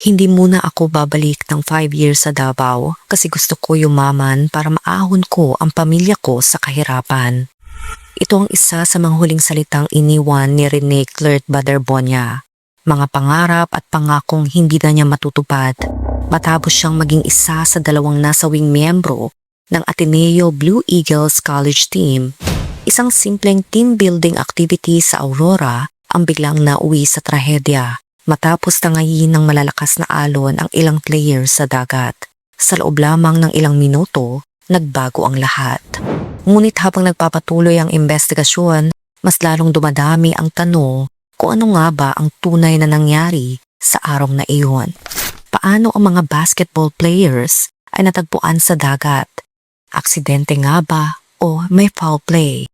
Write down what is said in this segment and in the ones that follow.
Hindi muna ako babalik ng 5 years sa Davao kasi gusto ko yumaman para maahon ko ang pamilya ko sa kahirapan. Ito ang isa sa mga huling salitang iniwan ni Rene Clert Baderbonia. Mga pangarap at pangakong hindi na niya matutupad matapos siyang maging isa sa 2 nasawing miyembro ng Ateneo Blue Eagles College Team. Isang simpleng team building activity sa Aurora ang biglang nauwi sa trahedya. Matapos tangayin ng malalakas na alon ang ilang players sa dagat. Sa loob lamang ng ilang minuto, nagbago ang lahat. Ngunit habang nagpapatuloy ang investigasyon, mas lalong dumadami ang tanong kung ano nga ba ang tunay na nangyari sa araw na iyon. Paano ang mga basketball players ay natagpuan sa dagat? Aksidente nga ba o may foul play?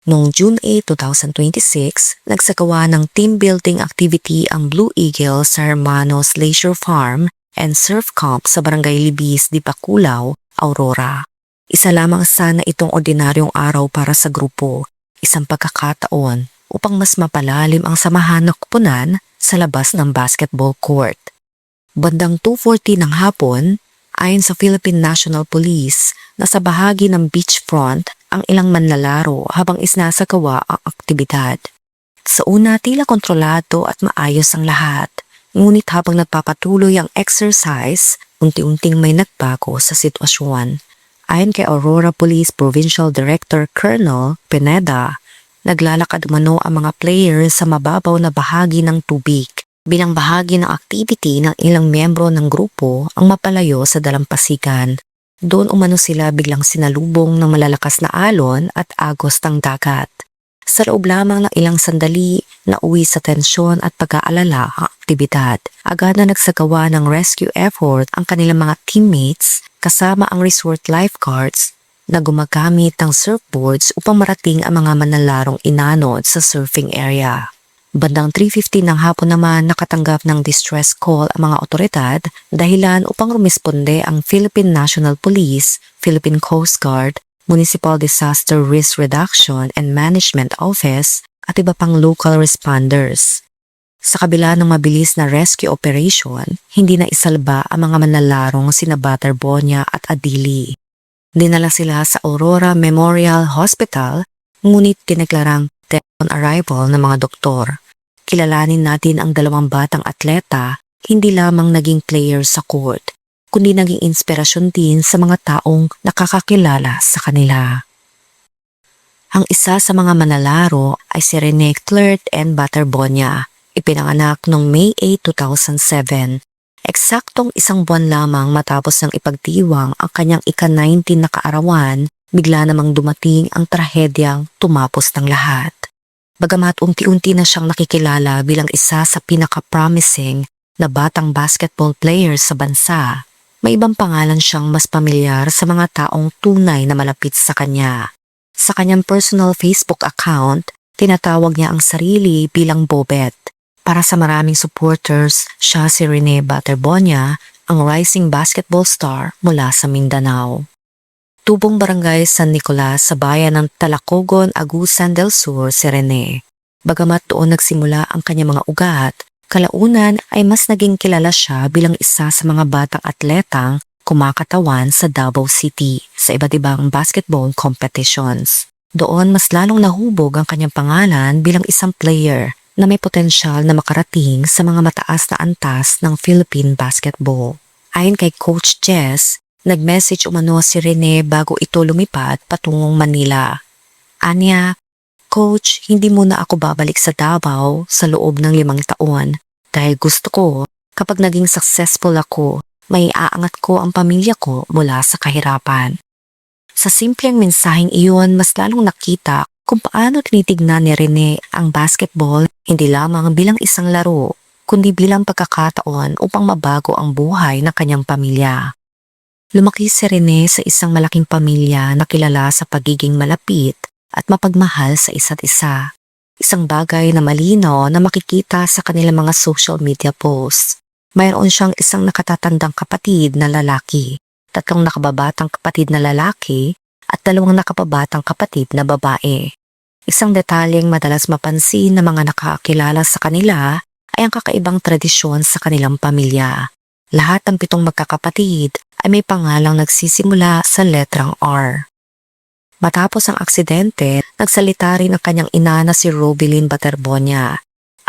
Noong June 8, 2026, nagsagawa ng team building activity ang Blue Eagles sa Hermanos Leisure Farm and Surf Camp sa Barangay Libis, Dipakulaw, Aurora. Isa lamang sana itong ordinaryong araw para sa grupo, isang pagkakataon upang mas mapalalim ang samahan ng kupunan sa labas ng basketball court. Bandang 2:40 ng hapon, ayon sa Philippine National Police, nasa bahagi ng beachfront ang ilang manlalaro habang isnasagawa ang aktibidad. Sa una tila kontrolado at maayos ang lahat, ngunit habang nagpapatuloy ang exercise, unti-unting may nagbago sa sitwasyon. Ayon kay Aurora Police Provincial Director Colonel Pineda, naglalakad umano ang mga players sa mababaw na bahagi ng tubig. Bilang bahagi ng activity ng ilang miyembro ng grupo ang mapalayo sa dalampasigan. Doon umano sila biglang sinalubong ng malalakas na alon at agos ng dagat. Sa loob lamang ng ilang sandali, nauwi sa tensyon at pag-aalala ang aktibidad. Agad na nagsagawa ng rescue effort ang kanilang mga teammates kasama ang resort lifeguards na gumagamit ng surfboards upang marating ang mga manlalarong inanod sa surfing area. Bandang 3:50 ng hapon naman nakatanggap ng distress call ang mga otoridad dahilan upang rumisponde ang Philippine National Police, Philippine Coast Guard, Municipal Disaster Risk Reduction and Management Office at iba pang local responders. Sa kabila ng mabilis na rescue operation, hindi na isalba ang mga manlalarong sina Baderbonia at Adili. Dinala sila sa Aurora Memorial Hospital, ngunit tineklarang dead on arrival ng mga doktor. Kilalanin natin ang 2 batang atleta, hindi lamang naging players sa court, kundi naging inspirasyon din sa mga taong nakakakilala sa kanila. Ang isa sa mga manlalaro ay si Rene Clert and Baderbonia, ipinanganak noong May 8, 2007. Eksaktong 1 buwan lamang matapos ng ipagdiwang ang kanyang ika-19 na kaarawan, bigla namang dumating ang trahedyang tumapos ng lahat. Bagamat unti-unti na siyang nakikilala bilang isa sa pinaka-promising na batang basketball players sa bansa, may ibang pangalan siyang mas pamilyar sa mga taong tunay na malapit sa kanya. Sa kanyang personal Facebook account, tinatawag niya ang sarili bilang Bobet. Para sa maraming supporters, siya si Rene Baderbonia, ang rising basketball star mula sa Mindanao. Tubong Barangay San Nicolas sa bayan ng Talacogon, Agusan del Sur si Rene. Bagamat doon nagsimula ang kanyang mga ugat, kalaunan ay mas naging kilala siya bilang isa sa mga batang atletang kumakatawan sa Davao City sa iba't ibang basketball competitions. Doon mas lalong nahubog ang kanyang pangalan bilang isang player na may potensyal na makarating sa mga mataas na antas ng Philippine basketball. Ayon kay Coach Jess, nag-message umano si Rene bago ito lumipad patungong Manila. Anya, Coach, hindi muna ako babalik sa Davao sa loob ng 5 taon dahil gusto ko kapag naging successful ako, may aangat ko ang pamilya ko mula sa kahirapan. Sa simpleng mensaheng iyon, mas lalong nakita kung paano tinitignan ni Rene ang basketball hindi lamang bilang isang laro, kundi bilang pagkakataon upang mabago ang buhay ng kanyang pamilya. Lumaki si Rene sa isang malaking pamilya na kilala sa pagiging malapit at mapagmahal sa isa't isa. Isang bagay na malinaw na makikita sa kanilang mga social media posts. Mayroon siyang isang nakatatandang kapatid na lalaki. 3 nakababatang kapatid na lalaki at 2 nakababatang kapatid na babae. Isang detalyeng madalas mapansin ng mga nakakilala sa kanila ay ang kakaibang tradisyon sa kanilang pamilya. Lahat ng 7 magkakapatid ay may pangalang nagsisimula sa letrang R. Matapos ang aksidente, nagsalita rin ang kanyang ina na si Robilyn Baterbonia.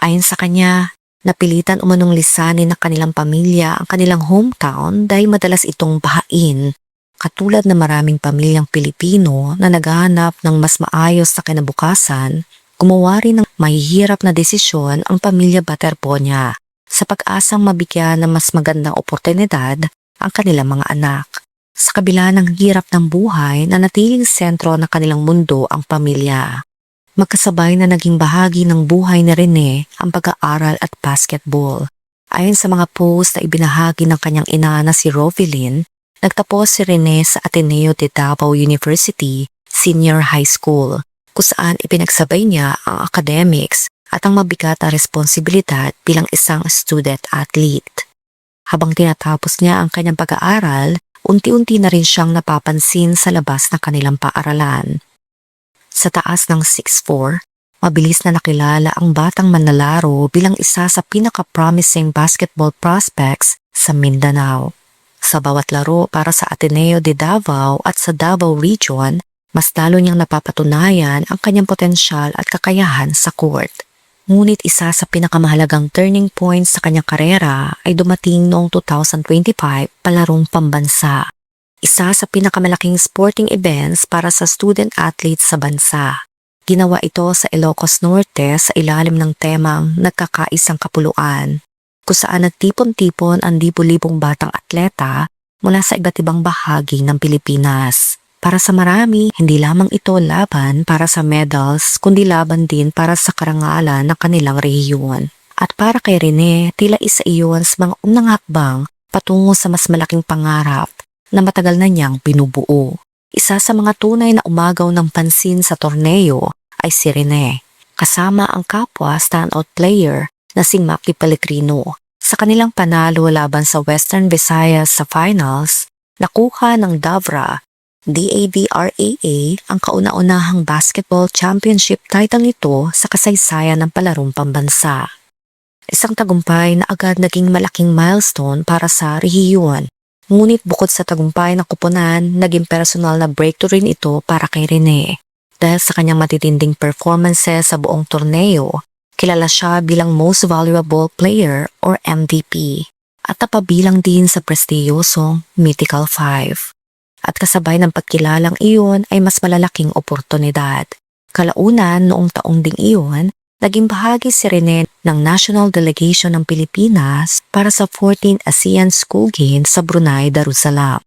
Ayon sa kanya, napilitan umanong lisanin ng kanilang pamilya ang kanilang hometown dahil madalas itong bahain, katulad ng maraming pamilyang Pilipino na naghahanap ng mas maayos na kinabukasan. Gumawa rin ng mahihirap na desisyon ang pamilya Baterbonia sa pag-asang mabigyan ng mas magandang oportunidad ang kanilang mga anak. Sa kabila ng hirap ng buhay, nanatiling sentro ng kanilang mundo ang pamilya. Magkasabay na naging bahagi ng buhay ni Rene ang pag-aaral at basketball. Ayon sa mga post na ibinahagi ng kanyang ina na si Robilyn, nagtapos si Rene sa Ateneo de Davao University Senior High School, kung saan ipinagsabay niya ang academics at ang mabigat na responsibilidad bilang isang student athlete. Habang tinatapos niya ang kanyang pag-aaral, unti-unti na rin siyang napapansin sa labas ng kanilang paaralan. Sa taas ng 6'4", mabilis na nakilala ang batang manlalaro bilang isa sa pinaka-promising basketball prospects sa Mindanao. Sa bawat laro para sa Ateneo de Davao at sa Davao Region, mas lalo niyang napapatunayan ang kanyang potensyal at kakayahan sa court. Ngunit isa sa pinakamahalagang turning point sa kanyang karera ay dumating noong 2025 palarong pambansa. Isa sa pinakamalaking sporting events para sa student athletes sa bansa. Ginawa ito sa Ilocos Norte sa ilalim ng temang Nagkakaisang Kapuluan, kung saan nagtipon-tipon ang libu-libong batang atleta mula sa iba't ibang bahagi ng Pilipinas. Para sa marami, hindi lamang ito laban para sa medals, kundi laban din para sa karangalan ng kanilang rehiyon. At para kay Rene, tila isa iyon sa mga unang hakbang patungo sa mas malaking pangarap na matagal na niyang binubuo. Isa sa mga tunay na umagaw ng pansin sa torneo ay si Rene, kasama ang kapwa standout player na si Maki Pellegrino. Sa kanilang panalo laban sa Western Visayas sa finals, nakuha ng DAVRAA ang kauna-unahang basketball championship title nito sa kasaysayan ng palarong pambansa. Isang tagumpay na agad naging malaking milestone para sa rehiyon. Ngunit bukod sa tagumpay ng koponan, naging personal na breakthrough rin ito para kay Rene. Dahil sa kanyang matitinding performances sa buong torneo, kilala siya bilang Most Valuable Player or MVP at napabilang din sa prestiyosong Mythical 5. At kasabay ng pagkilalang iyon ay mas malalaking oportunidad. Kalaunan noong taong ding iyon, naging bahagi si Rene ng National Delegation ng Pilipinas para sa 14th ASEAN School Games sa Brunei Darussalam.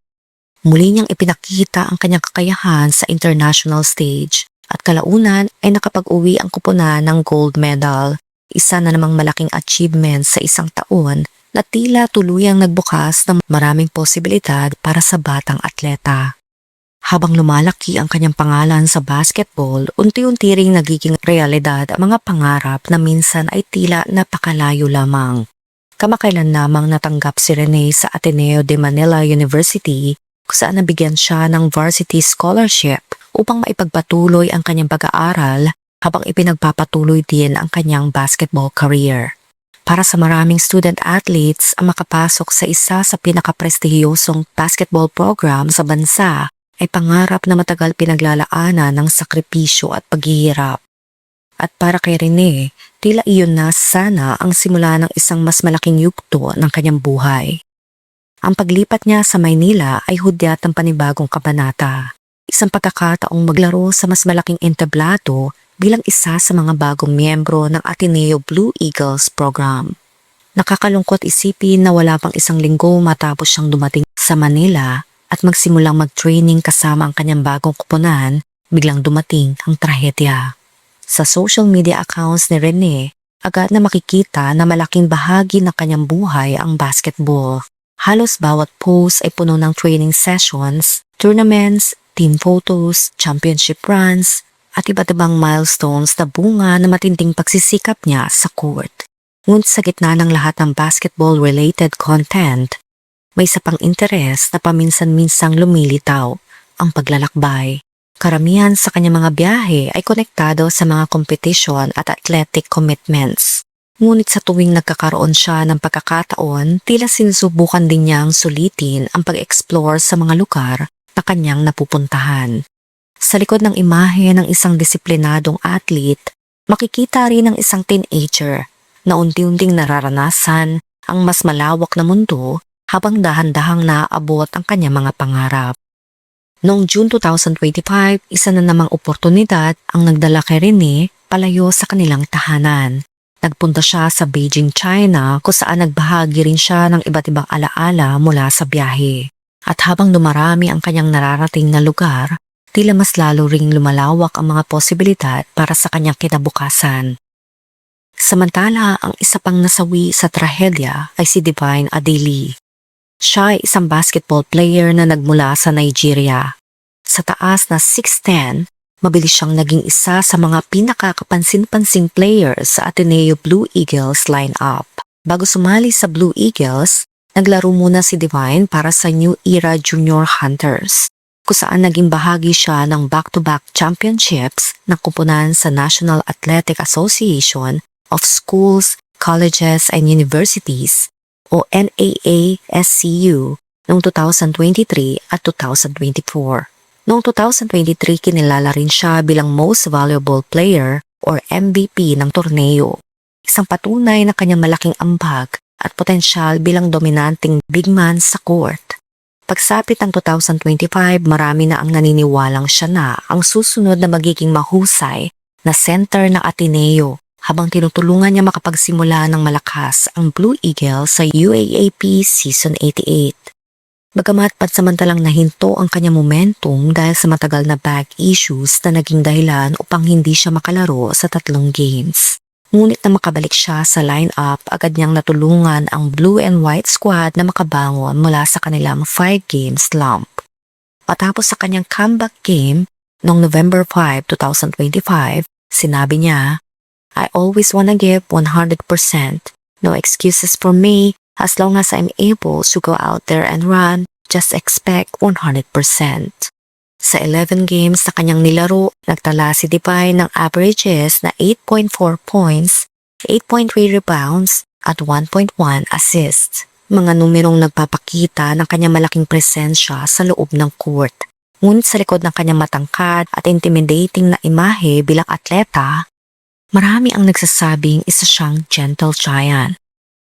Muli niyang ipinakita ang kanyang kakayahan sa international stage at kalaunan ay nakapag-uwi ang koponan ng gold medal, isa na namang malaking achievement sa isang taon na tila tuluyang nagbukas ng maraming posibilidad para sa batang atleta. Habang lumalaki ang kanyang pangalan sa basketball, unti-unti ring nagiging realidad ang mga pangarap na minsan ay tila napakalayo lamang. Kamakailan lamang natanggap si Rene sa Ateneo de Manila University kung saan nabigyan siya ng varsity scholarship upang maipagpatuloy ang kanyang pag-aaral habang ipinagpapatuloy din ang kanyang basketball career. Para sa maraming student athletes ang makapasok sa isa sa pinakaprestihiyosong basketball program sa bansa ay pangarap na matagal pinaglalaanan ng sakripisyo at paghihirap. At para kay Rene, tila iyon na sana ang simula ng isang mas malaking yugto ng kanyang buhay. Ang paglipat niya sa Maynila ay hudyat ng panibagong kabanata. Isang pagkakataong maglaro sa mas malaking entablado bilang isa sa mga bagong miyembro ng Ateneo Blue Eagles program. Nakakalungkot isipin na wala pang isang linggo matapos siyang dumating sa Manila at magsimulang mag-training kasama ang kanyang bagong koponan, biglang dumating ang trahedya. Sa social media accounts ni Rene, agad na makikita na malaking bahagi ng kanyang buhay ang basketball. Halos bawat post ay puno ng training sessions, tournaments, team photos, championship runs, at iba't ibang milestones na bunga na matinding pagsisikap niya sa court. Ngunit sa gitna ng lahat ng basketball-related content, May isa pang interes na paminsan-minsang lumilitaw, ang paglalakbay. Karamihan sa kanyang mga biyahe ay konektado sa mga kompetisyon at athletic commitments. Ngunit sa tuwing nagkakaroon siya ng pagkakataon, tila sinusubukan din niyang sulitin ang pag-explore sa mga lugar na kanyang napupuntahan. Sa likod ng imahe ng isang disiplinadong athlete, makikita rin ang isang teenager na unti-unting nararanasan ang mas malawak na mundo habang dahan-dahang naaabot ang kanyang mga pangarap. Noong June 2025, isa na namang oportunidad ang nagdala kay Rene palayo sa kanilang tahanan. Nagpunta siya sa Beijing, China kung saan nagbahagi rin siya ng iba't ibang alaala mula sa biyahe. At habang dumarami ang kanyang nararating na lugar, tila mas lalo ring lumalawak ang mga posibilidad para sa kanyang kinabukasan. Samantala, ang isa pang nasawi sa trahedya ay si Divine Adili. Siya ay isang basketball player na nagmula sa Nigeria. Sa taas na 6'10", mabilis siyang naging isa sa mga pinakakapansin-pansing players sa Ateneo Blue Eagles lineup. Bago sumali sa Blue Eagles, naglaro muna si Divine para sa New Era Junior Hunters, kung saan naging bahagi siya ng back-to-back championships na kupunan sa National Athletic Association of Schools, Colleges and Universities o NAASCU noong 2023 at 2024. Noong 2023, kinilala rin siya bilang Most Valuable Player or MVP ng torneo. Isang patunay na kanyang malaking ambag at potensyal bilang dominanting big man sa court. Pagsapit ng 2025, marami na ang naniniwalang siya na ang susunod na magiging mahusay na center ng Ateneo habang tinutulungan niya makapagsimula ng malakas ang Blue Eagles sa UAAP Season 88. Bagamat pansamantalang nahinto ang kanyang momentum dahil sa matagal na back issues na naging dahilan upang hindi siya makalaro sa 3 games. Ngunit na makabalik siya sa lineup, agad niyang natulungan ang blue and white squad na makabangon mula sa kanilang 5-game slump. Matapos sa kanyang comeback game noong November 5, 2025, sinabi niya, "I always wanna give 100%. No excuses for me. As long as I'm able to go out there and run, just expect 100%. Sa 11 games na kanyang nilaro, nagtala si Divine ng averages na 8.4 points, 8.3 rebounds, at 1.1 assists. Mga numerong nagpapakita ng kanyang malaking presensya sa loob ng court. Ngunit sa likod ng kanyang matangkad at intimidating na imahe bilang atleta, marami ang nagsasabing isa siyang gentle giant.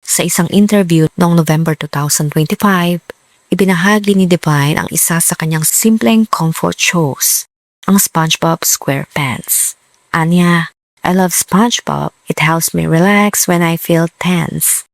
Sa isang interview noong November 2025, ibinahagi ni Divine ang isa sa kanyang simpleng comfort shows, ang SpongeBob SquarePants. Anya, "I love SpongeBob. It helps me relax when I feel tense."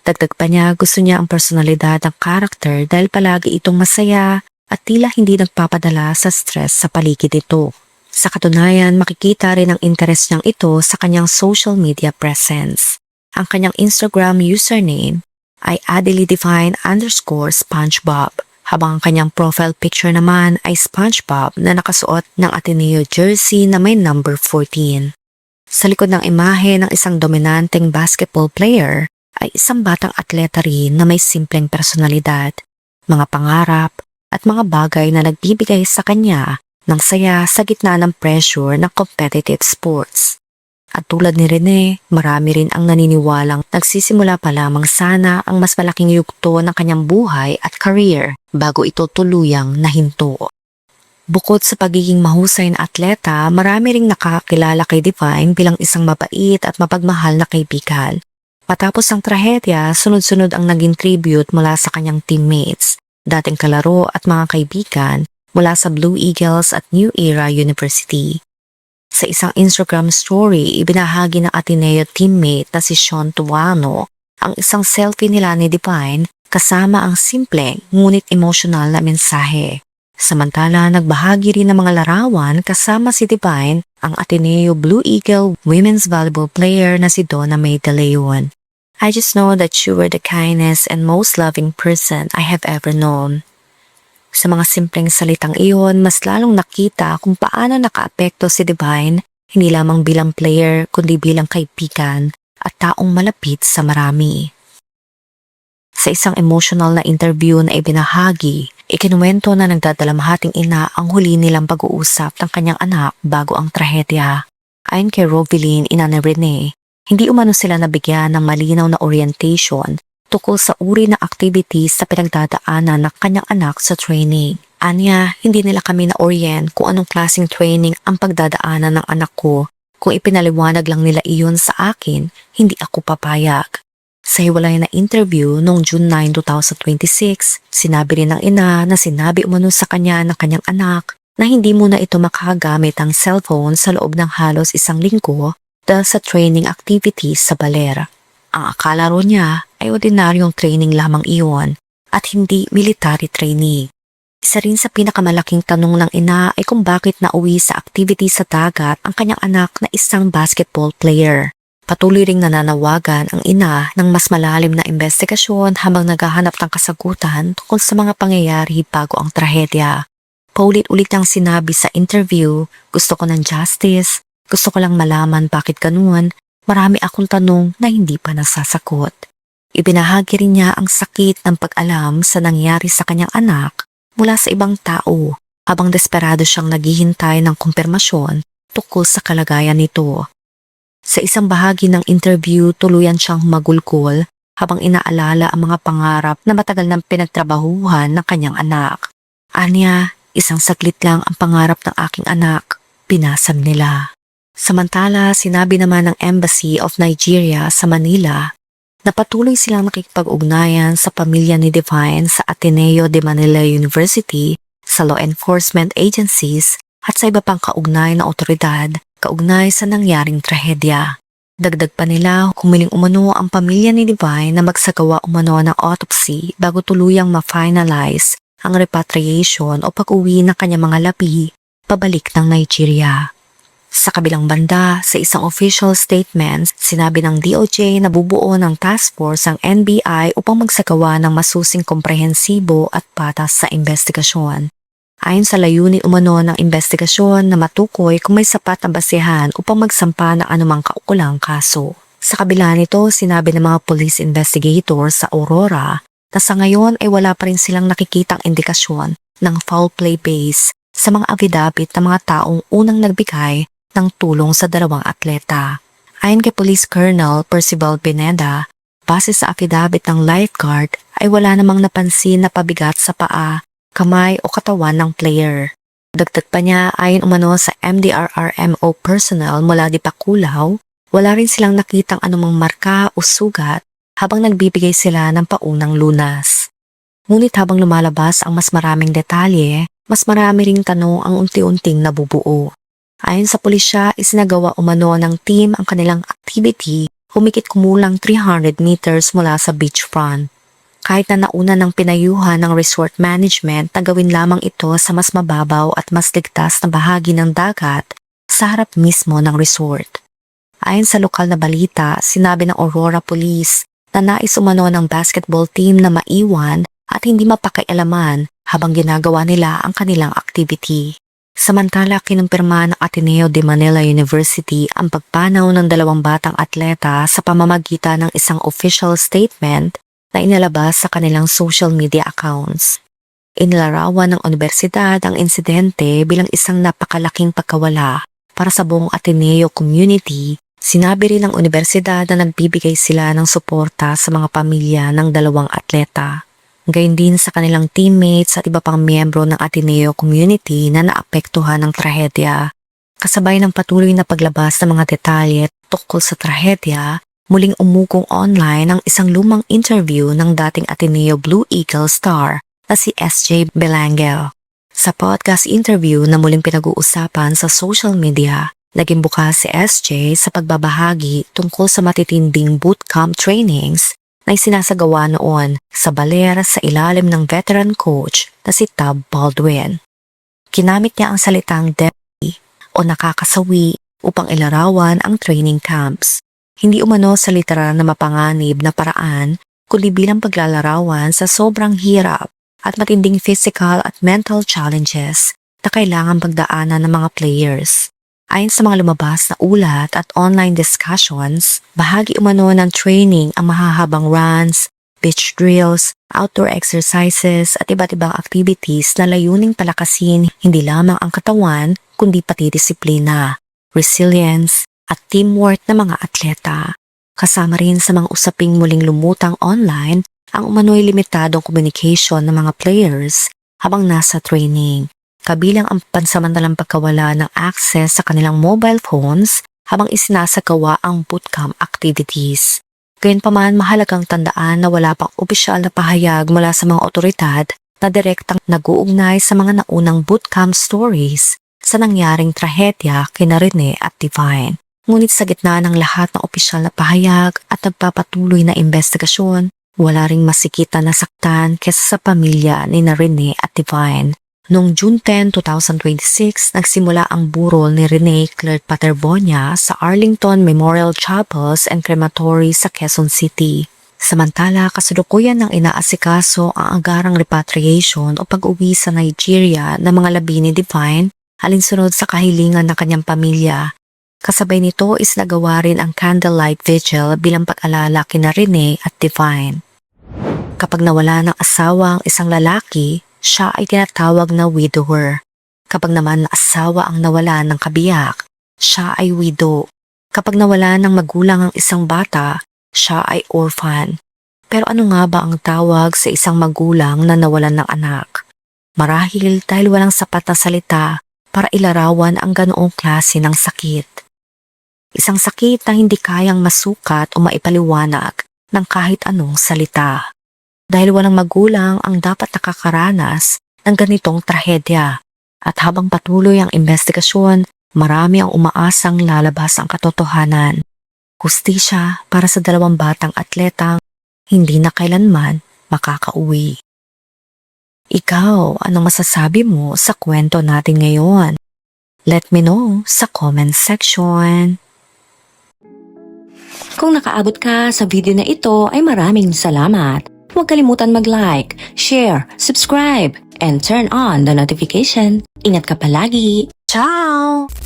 Dagdag pa niya, gusto niya ang personalidad ng karakter dahil palagi itong masaya at tila hindi nagpapadala sa stress sa paligid nito. Sa katunayan, makikita rin ang interes niyang ito sa kanyang social media presence. Ang kanyang Instagram username ay @adelidivine_SpongeBob, habang ang kanyang profile picture naman ay SpongeBob na nakasuot ng Ateneo jersey na may number 14. Sa likod ng imahe ng isang dominanteng basketball player ay isang batang atleta rin na may simpleng personalidad, mga pangarap at mga bagay na nagbibigay sa kanya ng saya sa gitna ng pressure ng competitive sports. At tulad ni Rene, marami rin ang naniniwalang nagsisimula pa lamang sana ang mas malaking yugto ng kanyang buhay at career bago ito tuluyang nahinto. Bukod sa pagiging mahusay na atleta, marami ring nakakilala kay Divine bilang isang mabait at mapagmahal na kaibigan. Matapos ang trahedya, sunod-sunod ang naging tribute mula sa kanyang teammates, dating kalaro at mga kaibigan mula sa Blue Eagles at New Era University. Sa isang Instagram story, ibinahagi ng Ateneo teammate na si Sean Tuano ang isang selfie nila ni Divine kasama ang simple ngunit emosyonal na mensahe. Samantala, nagbahagi rin ng mga larawan kasama si Divine ang Ateneo Blue Eagle women's volleyball player na si Donna May De Leon. "I just know that you were the kindest and most loving person I have ever known." Sa mga simpleng salitang iyon, mas lalong nakita kung paano nakaapekto si Divine, hindi lamang bilang player kundi bilang kaibigan at taong malapit sa marami. Sa isang emotional na interview na ibinahagi, ikinuwento na nagdadalamhating ina ang huli nilang pag-uusap ng kanyang anak bago ang trahedya. Ayon kay Rovilyn, ina ni Rene, hindi umano sila nabigyan ng malinaw na orientation tungkol sa uri ng activities sa pinagdadaanan ng kanyang anak sa training. Anya, hindi nila kami na-orient kung anong klaseng training ang pagdadaanan ng anak ko. Kung ipinaliwanag lang nila iyon sa akin, hindi ako papayag. Sa hiwalay na interview noong June 9, 2026, sinabi rin ng ina na sinabi umano sa kanya ng kanyang anak na hindi muna ito makagamit ang cellphone sa loob ng halos isang linggo dahil sa training activities sa baler. Ang akala ro niya ay ordinaryong training lamang iyon at hindi military training. Isa rin sa pinakamalaking tanong ng ina ay kung bakit nauwi sa activity sa dagat ang kanyang anak na isang basketball player. Patuloy ring nananawagan ang ina ng mas malalim na investigasyon habang naghahanap ng kasagutan tungkol sa mga pangyayari bago ang trahedya. Paulit-ulit niyang sinabi sa interview, gusto ko ng justice, gusto ko lang malaman bakit ganun, marami akong tanong na hindi pa nasasagot. Ibinahagi rin niya ang sakit ng pag-alam sa nangyari sa kanyang anak mula sa ibang tao habang desperado siyang naghihintay ng kumpirmasyon tungkol sa kalagayan nito. Sa isang bahagi ng interview, tuluyan siyang humagulgol habang inaalala ang mga pangarap na matagal nang pinagtrabahuhan ng kanyang anak. Anya, isang saglit lang ang pangarap ng aking anak, pinasam nila. Samantala, sinabi naman ng Embassy of Nigeria sa Manila na patuloy silang nakikipag-ugnayan sa pamilya ni Divine sa Ateneo de Manila University, sa law enforcement agencies at sa iba pang kaugnay na otoridad kaugnay sa nangyaring trahedya. Dagdag pa nila, humiling umano ang pamilya ni Divine na magsagawa umano ng autopsy bago tuluyang ma-finalize ang repatriation o pag-uwi ng kanyang mga labi pabalik ng Nigeria. Sa kabilang banda, sa isang official statement, sinabi ng DOJ na bubuo ng task force ang NBI upang magsagawa ng masusing komprehensibo at patas sa investigasyon. Ayon sa layunin umano ng investigasyon na matukoy kung may sapat na basehan upang magsampa ng anumang kaukulang kaso. Sa kabila nito, sinabi ng mga police investigators sa Aurora na sa ngayon ay wala pa rin silang nakikitang indikasyon ng foul play base sa mga affidavit ng mga taong unang nagbigay ng tulong sa dalawang atleta. Ayon kay Police Colonel Percival Pineda, base sa affidavit ng lifeguard ay wala namang napansin na pabigat sa paa, kamay o katawan ng player. Dagdag pa niya, ayon umano sa MDRRMO personnel mula Dipakulaw, wala rin silang nakitang anumang marka o sugat habang nagbibigay sila ng paunang lunas. Ngunit habang lumalabas ang mas maraming detalye, mas marami ring tanong ang unti-unting nabubuo. Ayon sa pulisya, isinagawa umano ng team ang kanilang activity humigit kumulang 300 meters mula sa beachfront. Kahit na nauna ng pinayuhan ng resort management na gawin lamang ito sa mas mababaw at mas ligtas na bahagi ng dagat sa harap mismo ng resort. Ayon sa lokal na balita, sinabi ng Aurora Police na nais umano ng basketball team na maiwan at hindi mapakialaman habang ginagawa nila ang kanilang activity. Samantala, kinumpirma ng Ateneo de Manila University ang pagpanaw ng dalawang batang atleta sa pamamagitan ng isang official statement na inilabas sa kanilang social media accounts. Inilarawan ng universidad ang insidente bilang isang napakalaking pagkawala para sa buong Ateneo community. Sinabi rin ng universidad na nagbibigay sila ng suporta sa mga pamilya ng dalawang atleta. Gayon din sa kanilang teammates at iba pang miyembro ng Ateneo community na naapektuhan ng trahedya. Kasabay ng patuloy na paglabas ng mga detalye tungkol sa trahedya, muling umugong online ang isang lumang interview ng dating Ateneo Blue Eagle star na si SJ Belangel. Sa podcast interview na muling pinag-uusapan sa social media, naging bukas si SJ sa pagbabahagi tungkol sa matitinding bootcamp trainings na isinasagawa noon sa baler sa ilalim ng veteran coach na si Tab Baldwin. Kinamit niya ang salitang deadly o nakakasawi upang ilarawan ang training camps. Hindi umano sa literal na mapanganib na paraan, kundi bilang paglalarawan sa sobrang hirap at matinding physical at mental challenges na kailangan pagdaanan ng mga players. Ayon sa mga lumabas na ulat at online discussions, bahagi umano ng training ang mahahabang runs, beach drills, outdoor exercises at iba't ibang activities na layuning palakasin hindi lamang ang katawan kundi pati disiplina, resilience at teamwork ng mga atleta. Kasama rin sa mga usaping muling lumutang online ang umano'y limitadong communication ng mga players habang nasa training, kabilang ang pansamantalang pagkawala ng access sa kanilang mobile phones habang isinasagawa ang bootcamp activities. Gayunpaman, mahalagang tandaan na wala pang opisyal na pahayag mula sa mga otoridad na direktang nag-uugnay sa mga naunang bootcamp stories sa nangyaring trahedya kina Rene at Divine. Ngunit sa gitna ng lahat ng opisyal na pahayag at nagpapatuloy na investigasyon, wala ring masikita na saktan kesa sa pamilya ni Rene at Divine. Noong June 10, 2026, nagsimula ang burol ni Rene Claire Paterbonia sa Arlington Memorial Chapels and Crematory sa Quezon City. Samantala, kasalukuyan ng inaasikaso ang agarang repatriation o pag-uwi sa Nigeria ng mga labi ni Divine alinsunod sa kahilingan ng kanyang pamilya. Kasabay nito is nagawa rin ang candlelight vigil bilang pag-alala kina Rene at Divine. Kapag nawala ng asawa ang isang lalaki, siya ay tinatawag na widower. Kapag naman asawa ang nawala ng kabiyak, siya ay widow. Kapag nawala ng magulang ang isang bata, siya ay orphan. Pero ano nga ba ang tawag sa isang magulang na nawalan ng anak? Marahil dahil walang sapat na salita para ilarawan ang ganoong klase ng sakit. Isang sakit na hindi kayang masukat o maipaliwanag ng kahit anong salita. Dahil walang magulang ang dapat nakakaranas ng ganitong trahedya. At habang patuloy ang investigasyon, marami ang umaasang lalabas ang katotohanan. Hustisya para sa dalawang batang atletang hindi na kailanman makakauwi. Ikaw, anong masasabi mo sa kwento natin ngayon? Let me know sa comment section. Kung nakaabot ka sa video na ito ay maraming salamat. Huwag kalimutan mag-like, share, subscribe, and turn on the notification. Ingat ka palagi. Ciao!